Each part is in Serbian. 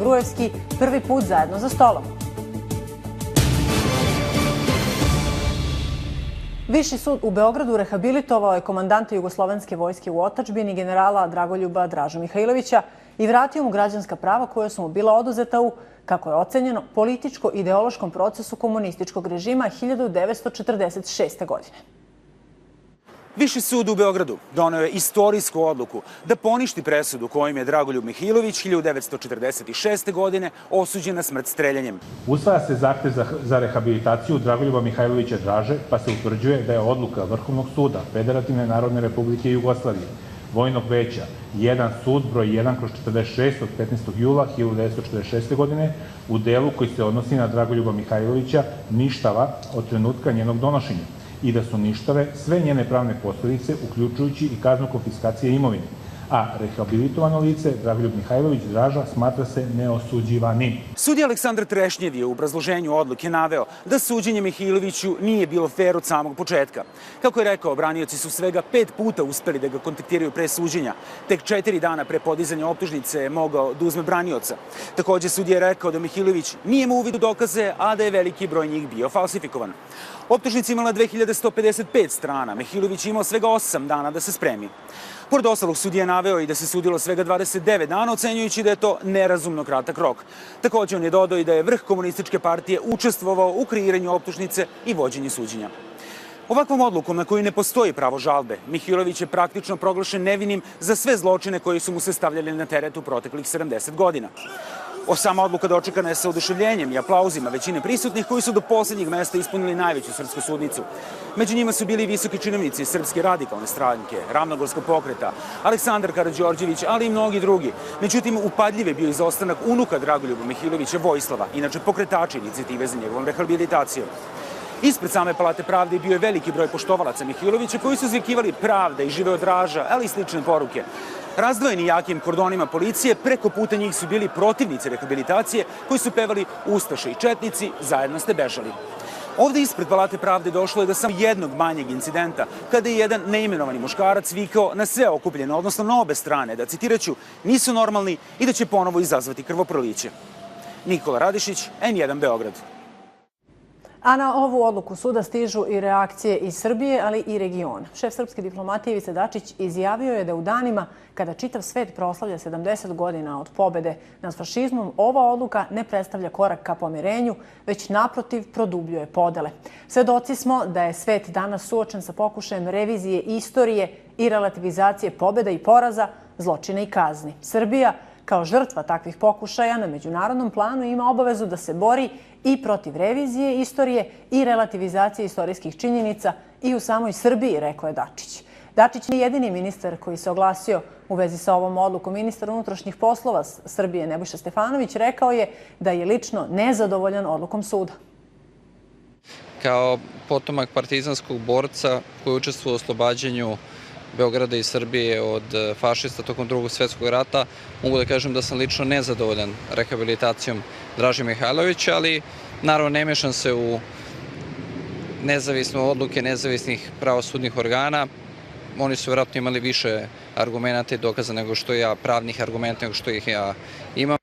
Gruevski prvi put zajedno za stolom. Viši sud u Beogradu rehabilitovao je komandanta Jugoslovenske vojske u otadžbini generala Dragoljuba Dražu Mihajlovića i vratio mu građanska prava koja su mu bila oduzeta u, kako je ocenjeno, političko-ideološkom procesu komunističkog režima 1946. godine. Viši sud u Beogradu doneo je istorijsku odluku da poništi presudu kojim je Dragoljub Mihilović 1946. godine osuđen na smrt streljanjem. Usvaja se zahtev za rehabilitaciju Dragoljuba Mihajlovića Draže, pa se utvrđuje da je odluka Vrhovnog suda Federativne Narodne Republike Jugoslavije, Vojnog veća 1 sud broj 1/46 od 15. jula 1946. godine u delu koji se odnosi na Dragoljuba Mihajlovića ništava od trenutka njenog donošenja i da su ništave sve njene pravne posljedice, uključujući i kaznu konfiskacije imovine, a rehabilitovano lice Dragoljub Mihajlović Draža smatra se neosuđivanim. Sudija Aleksandar Trešnjev je u obrazloženju odluke naveo da suđenje Mihiloviću nije bilo fer od samog početka. Kako je rekao, branioci su svega 5 puta uspeli da ga kontaktiraju pre suđenja. Tek 4 dana pre podizanja optužnice je mogao da uzme branioca. Takođe, sudija je rekao da Mihilović nije imao uvid u dokaze, a da je veliki broj njih bio falsifikovan. Optužnica imala 2155 strana. Mihilović je imao svega 8 dana da se spremi. Pored ostalog, sudija je naveo i da se sudilo svega 29 dana, ocenjujući da je to nerazumno kratak rok. Takođe, on je dodao i da je vrh komunističke partije učestvovao u kreiranju optužnice i vođenju suđenja. Ovakvom odlukom na koju ne postoji pravo žalbe, Mihilović je praktično proglašen nevinim za sve zločine koji su mu se stavljali na teret u proteklih 70 godina. Sama odluka dočekana je sa oduševljenjem i aplauzima većine prisutnih koji su do poslednjeg mesta ispunili najveću srpsku sudnicu. Među njima su bili visoki činovnici Srpske radikalne stranke, Ravnogorskog pokreta, Aleksandar Karađorđević, ali i mnogi drugi. Međutim, upadljiv je bio izostanak unuka Dragoljuba Mihilovića Vojislava, inače pokretača inicijative za njegovom rehabilitacijom. Ispred same Palate pravde bio je veliki broj poštovalaca Mihilovića koji su zvikivali pravda i živeo Draža, ali i slične poruke. Razdvojeni jakim kordonima policije, preko puta njih su bili protivnici rehabilitacije koji su pevali Ustaše i četnici, zajedno ste bežali. Ovde ispred Palate pravde došlo je do samo jednog manjeg incidenta, kada je jedan neimenovani muškarac vikao na sve okupljene, odnosno na obe strane, da, citiraću, nisu normalni i da će ponovo izazvati krvoproliće. Nikola Radišić, N1 Beograd. A na ovu odluku suda stižu i reakcije iz Srbije, ali i regiona. Šef srpske diplomatije Ivica Dačić izjavio je da u danima kada čitav svet proslavlja 70 godina od pobede nad fašizmom, ova odluka ne predstavlja korak ka pomirenju, već naprotiv produbljuje podele. Svedoci smo da je svet danas suočen sa pokušajem revizije istorije i relativizacije pobjeda i poraza, zločina i kazni. Srbija, kao žrtva takvih pokušaja na međunarodnom planu, ima obavezu da se bori i protiv revizije istorije i relativizacije istorijskih činjenica i u samoj Srbiji, rekao je Dačić. Dačić nije jedini ministar koji se oglasio u vezi sa ovom odlukom. Ministar unutrašnjih poslova Srbije Nebojša Stefanović rekao je da je lično nezadovoljan odlukom suda. Kao potomak partizanskog borca koji učestvuje u oslobađanju Beograda i Srbije od fašista tokom Drugog svjetskog rata, mogu da kažem da sam lično nezadovoljan rehabilitacijom Draže Mihajlovića, ali naravno ne mešam se u nezavisne odluke nezavisnih pravosudnih organa. Oni su vjerojatno imali više argumenta i dokaza nego što ja, pravnih argumenta nego što ih ja imam.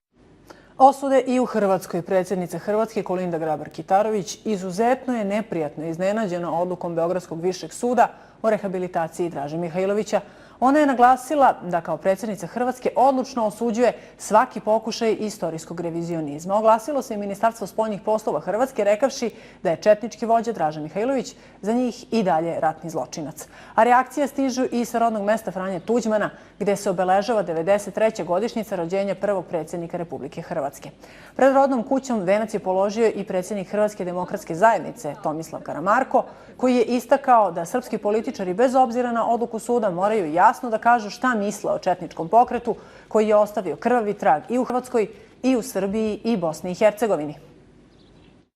Osude i u Hrvatskoj. Predsjednica Hrvatske Kolinda Grabar-Kitarović izuzetno je neprijatno iznenađena odlukom Beogradskog višeg suda o rehabilitaciji Draže Mihajlovića. Ona je naglasila da kao predsjednica Hrvatske odlučno osuđuje svaki pokušaj istorijskog revizionizma. Oglasilo se i Ministarstvo spoljnih poslova Hrvatske rekavši da je četnički vođa Draža Mihajlović za njih i dalje ratni zločinac. A reakcija stižu i sa rodnog mesta Franje Tuđmana, gde se obeležava 93. godišnjica rođenja prvog predsjednika Republike Hrvatske. Pred rodnom kućom venac je položio i predsjednik Hrvatske demokratske zajednice Tomislav Karamarko, koji je istakao da srpski političari bez obzira na odluku suda moraju jasno da kažu šta misle o četničkom pokretu koji je ostavio krvavi trag i u Hrvatskoj i u Srbiji i Bosni i Hercegovini.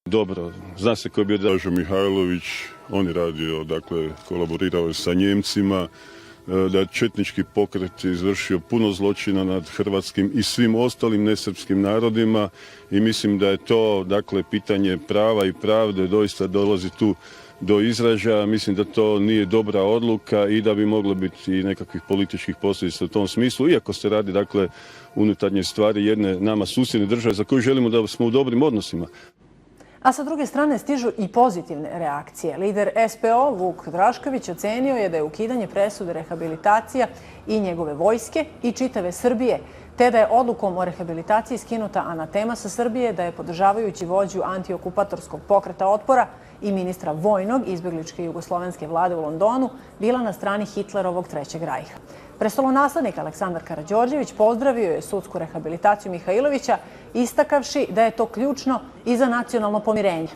Dobro, zna se ko je bio Draža Mihajlović, on je radio, dakle, kolaborirao je sa Njemcima, da je četnički pokret izvršio puno zločina nad hrvatskim i svim ostalim nesrpskim narodima i mislim da je to, dakle, pitanje prava i pravde, doista dolazi tu do izražaja. Mislim da to nije dobra odluka i da bi moglo biti i nekakvih političkih posljedica u tom smislu, iako se radi dakle unutarnje stvari jedne nama susjedne države za koju želimo da smo u dobrim odnosima. A sa druge strane stižu i pozitivne reakcije. Lider SPO Vuk Drašković ocenio je da je ukidanje presude rehabilitacija i njegove vojske i čitave Srbije, te da je odlukom o rehabilitaciji skinuta anatema sa Srbije, da je podržavajući vođu antiokupatorskog pokreta otpora i ministra vojnog izbegličke jugoslovenske vlade u Londonu bila na strani Hitlerovog Trećeg rajha. Prestolonaslednik Aleksandar Karađorđević pozdravio je sudsku rehabilitaciju Mihajlovića, istakavši da je to ključno i za nacionalno pomirenje.